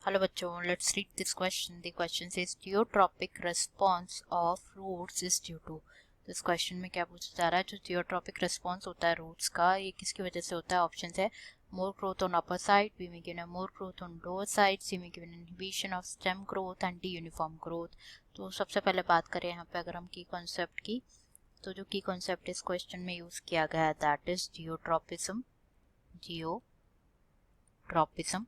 Hello बच्चों, let's read this question. The question says geotropic response of roots is due to. तो इस question में क्या पूछा जा रहा है? जो जियोट्रॉपिक रिस्पॉन्स होता है रूट्स का, ये किसकी वजह से होता है? ऑप्शन है more growth on upper side, B में given more growth on lower side, C में given inhibition of stem growth and D uniform growth. तो सबसे पहले बात करें यहाँ पे अगर हम की कॉन्सेप्ट की, तो जो की कॉन्सेप्ट इस क्वेश्चन में यूज किया गया है दैट इज जियोट्रॉपिज्म. जियोट्रॉपिज्म.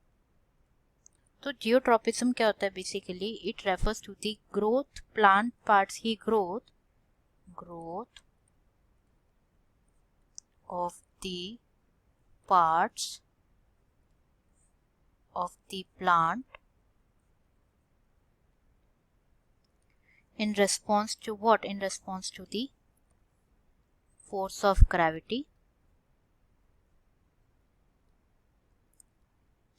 तो जियोट्रॉपिज्म क्या होता है? Basically it refers to the growth, plant parts की growth of the parts of the plant in response to what? In response to the force of gravity.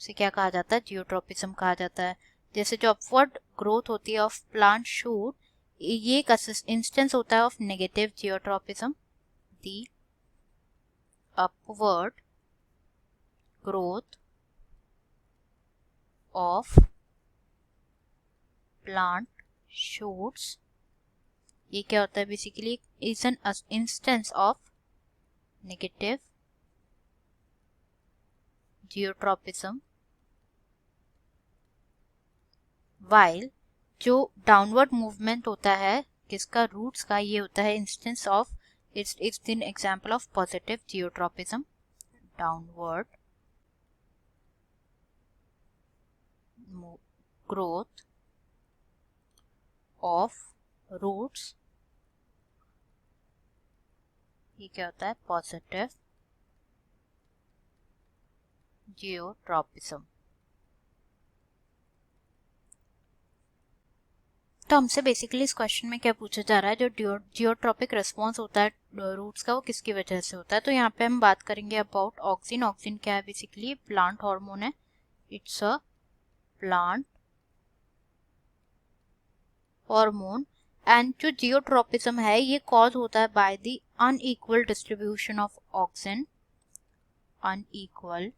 से क्या कहा जाता है? जियोट्रॉपिज्म कहा जाता है. जैसे जो अपवर्ड ग्रोथ होती है ऑफ प्लांट शूट, ये एक इंस्टेंस होता है of negative geotropism. The upward growth of plant shoots, ये क्या होता है? Basically is an instance of negative geotropism. While जो डाउनवर्ड मूवमेंट होता है किसका? रूट्स का, ये होता है instance of, it's an example of positive geotropism. Downward growth of roots, ये क्या होता है? Positive geotropism. तो हमसे बेसिकली इस क्वेश्चन में क्या पूछा जा रहा है? जो जियोट्रॉपिक रिस्पॉन्स होता है रूट्स का, वो किसकी वजह से होता है? तो यहाँ पे हम बात करेंगे अबाउट ऑक्सिन. ऑक्सिन क्या है? बेसिकली प्लांट हार्मोन है. It's a plant hormone. And जो जियोट्रॉपिज्म है ये कॉज होता है by the unequal distribution of auxin. Unequal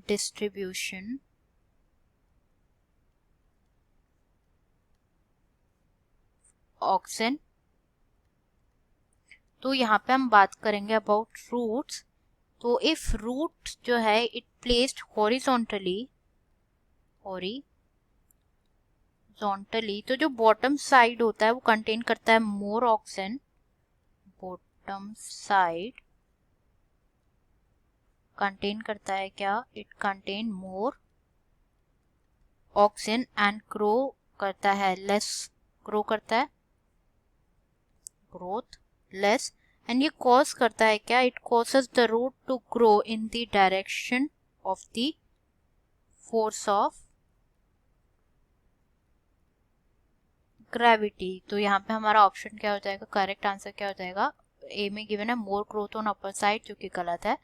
distribution auxin. तो यहाँ पे हम बात करेंगे अबाउट रूट्स. तो इफ रूट जो है इट प्लेस्ड हॉरिजॉन्टली, तो जो बॉटम साइड होता है वो कंटेन करता है more auxin. Bottom side contain करता है क्या? It contain more auxin and grow करता है लेस. ग्रो करता है ग्रोथ लेस. एंड ये कॉज करता है क्या? It causes the root to grow in the direction of the force of gravity. तो यहाँ पे हमारा ऑप्शन क्या हो जाएगा? करेक्ट आंसर क्या हो जाएगा? ए में गिवन है more growth on upper side, जो कि गलत है.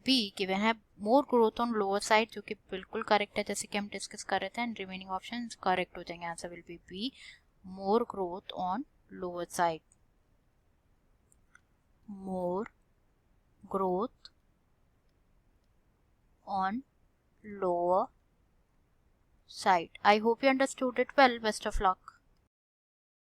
बी गिवन है more growth on lower side, जो कि बिल्कुल करेक्ट है, जैसे कि हम डिस्कस कर रहे थे. एंड रिमेनिंग ऑप्शन करेक्ट हो जाएंगे. Answer will be B, more growth on lower side. More growth on lower side. I hope you understood it well. Best of luck.